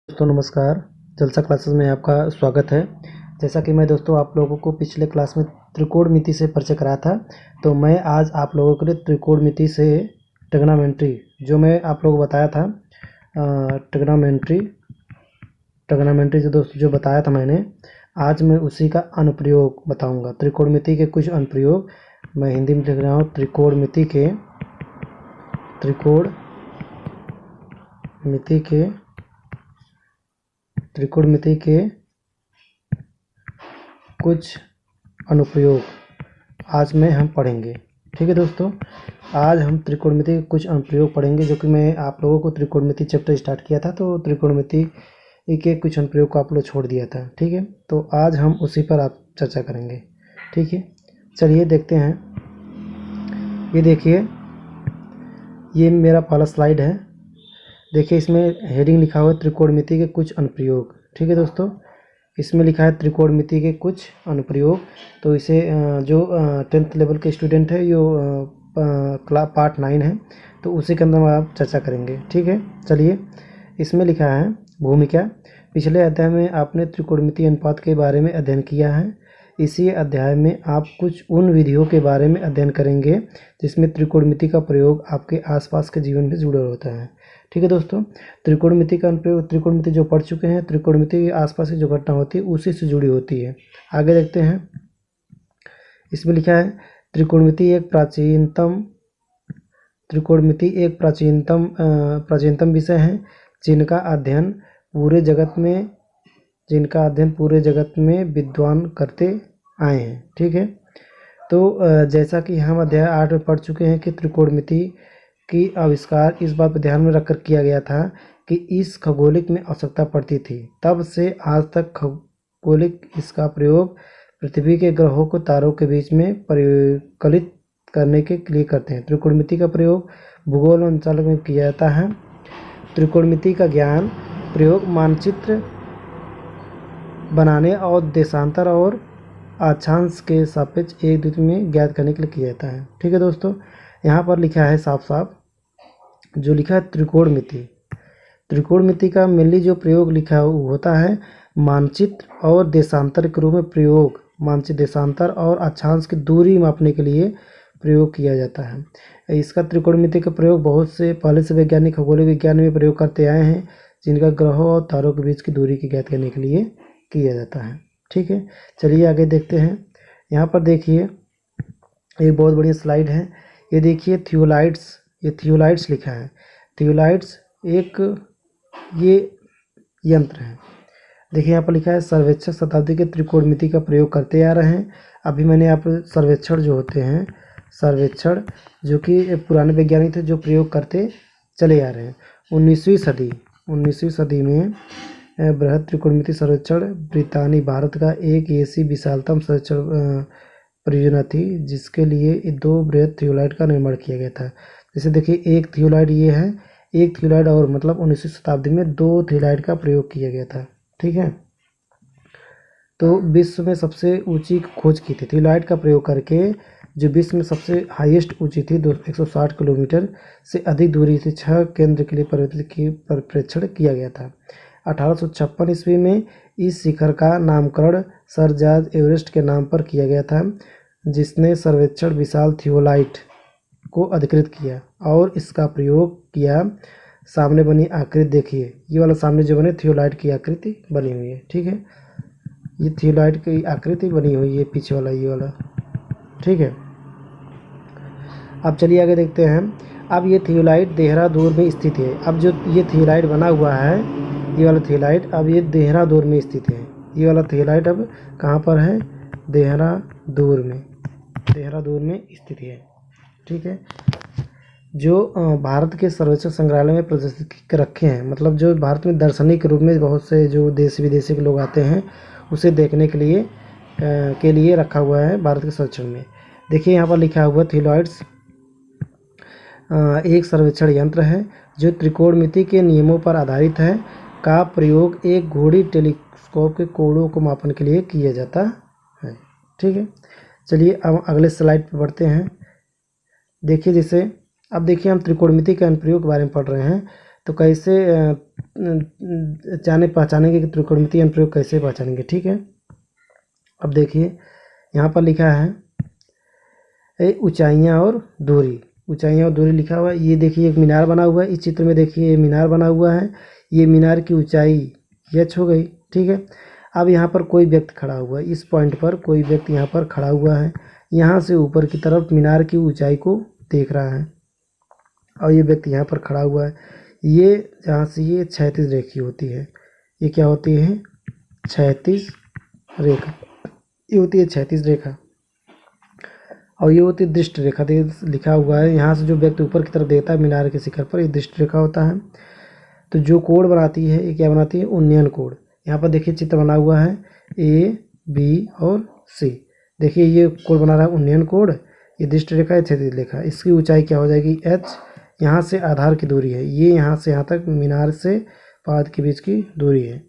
दोस्तों नमस्कार। जलसा क्लासेस में आपका स्वागत है। जैसा कि मैं दोस्तों आप लोगों को पिछले क्लास में त्रिकोणमिति से परिचय कराया था, तो मैं आज आप लोगों के लिए त्रिकोणमिति से ट्रिग्नोमेट्री जो मैं आप लोगों को बताया था, ट्रिग्नोमेट्री जो दोस्तों जो बताया था मैंने, आज मैं उसी का अनुप्रयोग बताऊंगा। त्रिकोणमिति के कुछ अनुप्रयोग मैं हिंदी में लिख रहा हूँ। त्रिकोणमिति के कुछ अनुप्रयोग आज में हम पढ़ेंगे। ठीक है दोस्तों, आज हम त्रिकोणमिति के कुछ अनुप्रयोग पढ़ेंगे, जो कि मैं आप लोगों को त्रिकोणमिति चैप्टर स्टार्ट किया था, तो त्रिकोणमिति के कुछ अनुप्रयोग को आप लोग छोड़ दिया था। ठीक है, तो आज हम उसी पर आप चर्चा करेंगे। ठीक है, चलिए देखते हैं। ये देखिए, ये मेरा पहला स्लाइड है। देखिए, इसमें हेडिंग लिखा हुआ है त्रिकोणमिति के कुछ अनुप्रयोग। ठीक है दोस्तों, इसमें लिखा है त्रिकोणमिति के कुछ अनुप्रयोग। तो इसे जो 10th लेवल के स्टूडेंट है, यो पार्ट 9 है, तो उसी के अंदर आप चर्चा करेंगे। ठीक है, चलिए। इसमें लिखा है भूमिका। पिछले अध्याय में आपने त्रिकोणमिति अनुपात के बारे में अध्ययन किया है। इसी अध्याय में आप कुछ उन विधियों के बारे में अध्ययन करेंगे जिसमें त्रिकोणमिति का प्रयोग आपके आसपास के जीवन में जुड़ा होता है। ठीक है दोस्तों, त्रिकोणमिति का अनुप्रयोग, त्रिकोणमिति जो पढ़ चुके हैं, त्रिकोणमिति के आसपास की जो घटना होती है उसी से जुड़ी होती है। आगे देखते हैं। इसमें लिखा है त्रिकोणमिति एक प्राचीनतम विषय है जिनका अध्ययन पूरे जगत में विद्वान करते आए हैं। ठीक है, तो जैसा कि हम अध्याय 8 में पढ़ चुके हैं कि त्रिकोणमिति की आविष्कार इस बात पर ध्यान में रखकर किया गया था कि इस खगोलिक में आवश्यकता पड़ती थी। तब से आज तक खगोलिक इसका प्रयोग पृथ्वी के ग्रहों को तारों के बीच में परिकलित करने के लिए करते हैं। त्रिकोणमिति का प्रयोग भूगोल अंचल में किया जाता है। त्रिकोणमिति का ज्ञान प्रयोग मानचित्र बनाने और देशांतर और अक्षांश के सापेक्ष एक दूसरे में ज्ञात करने के लिए किया जाता है। ठीक है दोस्तों, यहाँ पर लिखा है साफ साफ, जो लिखा है त्रिकोणमिति का मेनली जो प्रयोग लिखा होता है मानचित्र और देशांतर के रूप में प्रयोग, मानचित्र देशांतर और अक्षांश की दूरी मापने के लिए प्रयोग किया जाता है। इसका त्रिकोणमिति का प्रयोग बहुत से पहले से वैज्ञानिक खगोलीय विज्ञान में प्रयोग करते आए हैं, जिनका ग्रहों और तारों के बीच की दूरी की ज्ञात करने के लिए किया जाता है। ठीक है, चलिए आगे देखते हैं। यहाँ पर देखिए, एक बहुत बढ़िया स्लाइड है। ये देखिए थियोलाइट्स लिखा है। थियोलाइट्स एक ये यंत्र है। देखिए यहाँ पर लिखा है सर्वेक्षक शताब्दी के त्रिकोणमिति का प्रयोग करते आ रहे हैं। अभी मैंने आप सर्वेक्षण जो होते हैं, सर्वेक्षण जो कि पुराने वैज्ञानिक थे जो प्रयोग करते चले आ रहे हैं। 19वीं सदी में बृहद त्रिकोणमिति सर्वेक्षण ब्रितानी भारत का एक ऐसी विशालतम सर्वेक्षण परियोजना थी जिसके लिए 2 बृहद थियोलाइट का निर्माण किया गया था। जैसे देखिए, एक थियोलाइट ये है, एक थियोलाइट और मतलब 19वीं शताब्दी में 2 थियोलाइट का प्रयोग किया गया था। ठीक है, तो विश्व में सबसे ऊंची खोज की थी थियोलाइट का प्रयोग करके। जो विश्व में सबसे हाईएस्ट ऊंची थी 160 किलोमीटर से अधिक दूरी से 6 केंद्र के लिए परीक्षण किया गया था। 1856 ईस्वी में इस शिखर का नामकरण सर जॉर्ज एवरेस्ट के नाम पर किया गया था, जिसने सर्वेक्षण विशाल थियोलाइट को अधिकृत किया और इसका प्रयोग किया। सामने बनी आकृति देखिए, ये वाला सामने जो बने थियोलाइट की आकृति बनी हुई है। ठीक है, ये थियोलाइट की आकृति बनी हुई है, पीछे वाला ये वाला। ठीक है, अब चलिए आगे देखते हैं। अब ये थियोलाइट देहरादून में स्थित है। अब जो ये थियोलाइट बना हुआ है, ये वाला थियोलाइट, अब ये देहरादून में स्थित है। ये वाला थियोलाइट अब कहाँ पर है? देहरादून में स्थित है। ठीक है, जो भारत के सर्वेक्षण संग्रहालय में प्रदर्शित रखे हैं, मतलब जो भारत में दर्शनीय के रूप में बहुत से जो देश विदेशी के लोग आते हैं उसे देखने के लिए रखा हुआ है भारत के सर्वेक्षण में। देखिए यहाँ पर लिखा हुआ थियोलाइट्स एक सर्वेक्षण यंत्र है जो त्रिकोणमिति के नियमों पर आधारित है, का प्रयोग एक घोड़ी टेलीस्कोप के कोणों को मापन के लिए किया जाता है। ठीक है, चलिए अब अगले स्लाइड पर बढ़ते हैं। देखिए, जैसे अब देखिए हम त्रिकोणमिति के अनुप्रयोग के बारे में पढ़ रहे हैं। तो कैसे जाने पहचानेंगे कि त्रिकोणमितीय अनुप्रयोग कैसे पहचानेंगे, ठीक है। अब देखिए यहाँ पर लिखा है ऊंचाइयाँ और दूरी, ऊंचाइयाँ और दूरी लिखा हुआ है। ये देखिए एक मीनार बना हुआ है, इस चित्र में देखिए ये मीनार बना हुआ है, ये मीनार की ऊंचाई h हो गई, ठीक है। अब यहाँ पर कोई व्यक्ति खड़ा हुआ है, इस पॉइंट पर कोई व्यक्ति यहाँ पर खड़ा हुआ है, यहाँ से ऊपर की तरफ मीनार की ऊंचाई को देख रहा है और ये व्यक्ति यहाँ पर खड़ा हुआ है। ये जहाँ से ये क्षैतिज रेखा होती है, ये क्या होती है, क्षैतिज रेखा, ये होती है क्षैतिज रेखा और ये होती है दृष्टि रेखा। लिखा हुआ है यहाँ से जो व्यक्ति ऊपर की तरफ देखता है मीनार के शिखर पर, ये दृष्टि रेखा होता है। तो जो कोण बनाती है ये क्या बनाती है, उन्नयन कोण। यहाँ पर देखिए चित्र बना हुआ है ए बी और सी, देखिए ये कोण बना रहा है उन्नयन कोण, ये दृष्टि रेखा है क्षैतिज रेखा। इसकी ऊंचाई क्या हो जाएगी h, यहाँ से आधार की दूरी है, ये यहाँ से यहाँ तक मीनार से पाद के बीच की दूरी है,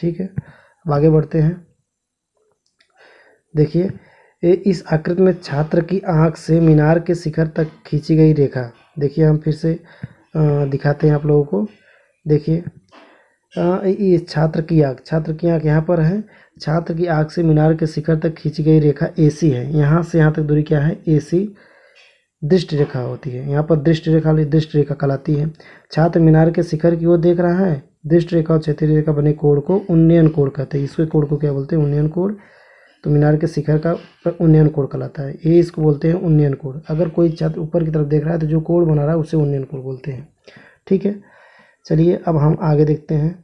ठीक है। अब आगे बढ़ते हैं। देखिए इस आकृति में छात्र की आंख से मीनार के शिखर तक खींची गई रेखा, देखिए हम फिर से दिखाते हैं आप लोगों को। देखिए ये छात्र की आंख यहाँ पर है, छात्र की आंख से मीनार के शिखर तक खींची गई रेखा AC है, यहाँ से यहाँ तक दूरी क्या है, AC दृष्टि रेखा होती है। यहाँ पर दृष्टि रेखा कहलाती है। छात्र मीनार के शिखर की ओर देख रहा है, दृष्टि रेखा और क्षैतिज रेखा बने कोण को उन्नयन कोण कहते हैं। इसके कोण को क्या बोलते हैं, उन्नयन कोण। तो मीनार के शिखर का उन्नयन कोण कहलाता है, ये इसको बोलते हैं उन्नयन कोण। अगर कोई छात्र ऊपर की तरफ देख रहा है तो जो कोण बना रहा है उसे उन्नयन कोण बोलते हैं, ठीक है। चलिए अब हम आगे देखते हैं।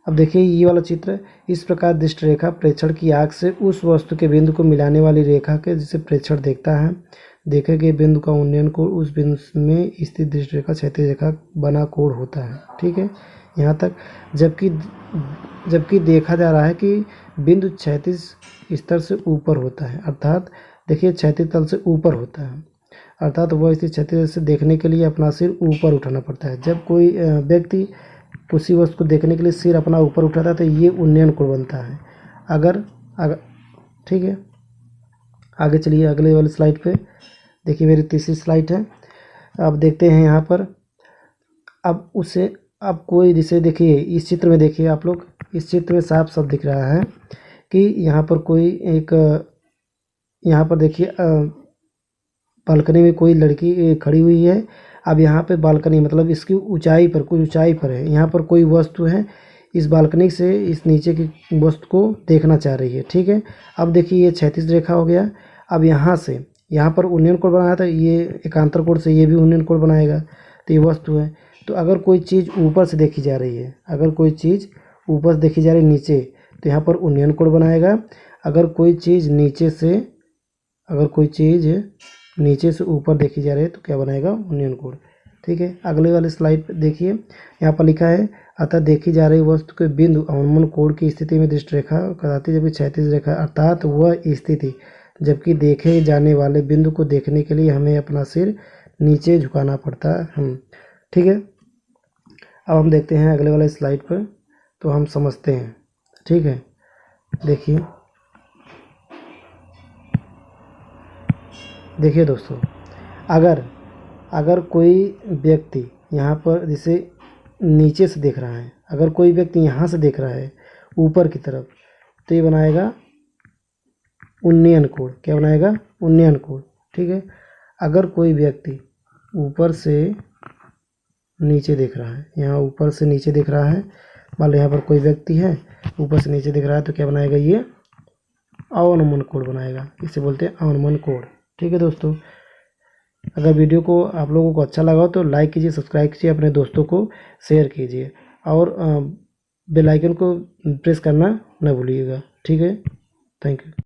अब देखिए ये वाला चित्र, इस प्रकार दृष्टि रेखा प्रेक्षण की आंख से उस वस्तु के बिंदु को मिलाने वाली रेखा के जिसे प्रेक्षण देखता है, देखे गए बिंदु का उन्नयन कोण उस बिंदु में स्थित दृष्टि रेखा क्षैतिज रेखा बना कोण होता है, ठीक है यहाँ तक। जबकि देखा जा रहा है कि बिंदु क्षैतिज स्तर से ऊपर होता है, अर्थात देखिए क्षैतिज तल से ऊपर होता है, अर्थात वह स्थिति क्षैतिज से देखने के लिए अपना सिर ऊपर उठाना पड़ता है। जब कोई व्यक्ति किसी वस्तु को देखने के लिए सिर अपना ऊपर उठाता है तो ये उन्नयन कोण बनता है। अगर ठीक है, आगे चलिए अगले वाले स्लाइड पे। देखिए मेरी तीसरी स्लाइड है। अब देखते हैं यहाँ पर, अब कोई जिसे देखिए इस चित्र में, देखिए आप लोग इस चित्र में साफ साफ दिख रहा है कि यहाँ पर कोई एक, यहाँ पर देखिए बालकनी में कोई लड़की खड़ी हुई है। अब यहाँ पे बालकनी मतलब इसकी ऊंचाई पर, कुछ ऊंचाई पर है, यहाँ पर कोई वस्तु है, इस बालकनी से इस नीचे की वस्तु को देखना चाह रही है, ठीक है। अब देखिए ये क्षैतिज रेखा हो गया। अब यहाँ से यहाँ पर उन्नयन कोण बनाया था, ये एकांतर कोण से ये भी उन्नयन कोण बनाएगा, तो ये वस्तु है। तो अगर कोई चीज़ ऊपर से देखी जा रही है, अगर कोई चीज़ ऊपर से देखी जा रही है नीचे, तो यहाँ पर उन्नयन कोण बनाएगा। अगर कोई चीज़ नीचे से ऊपर देखी जा रही है तो क्या बनाएगा, उन्नयन कोण, ठीक है। अगले वाले स्लाइड पे देखिए, यहाँ पर लिखा है अतः देखी जा रही वस्तु के बिंदु अवनमन कोण की स्थिति में दृष्टि रेखा कहलाती है, जबकि क्षैतिज रेखा अर्थात वह स्थिति जबकि देखे जाने वाले बिंदु को देखने के लिए हमें अपना सिर नीचे झुकाना पड़ता है, ठीक है। अब हम देखते हैं अगले वाले स्लाइड पर, तो हम समझते हैं, ठीक है। देखिए दोस्तों, अगर कोई व्यक्ति यहाँ पर जैसे नीचे से देख रहा है, अगर कोई व्यक्ति यहाँ से देख रहा है ऊपर की तरफ, तो ये बनाएगा उन्नयन कोण। क्या बनाएगा, उन्नयन कोण, ठीक है। अगर कोई व्यक्ति ऊपर से नीचे देख रहा है, यहाँ ऊपर से नीचे देख रहा है, मान लो यहाँ पर कोई व्यक्ति है ऊपर से नीचे देख रहा है, तो क्या बनाएगा, ये अवनमन कोण बनाएगा, इसे बोलते हैं अवनमन कोण, ठीक है दोस्तों। अगर वीडियो को आप लोगों को अच्छा लगा हो तो लाइक कीजिए, सब्सक्राइब कीजिए, अपने दोस्तों को शेयर कीजिए और बेल आइकन को प्रेस करना न भूलिएगा, ठीक है। Thank you.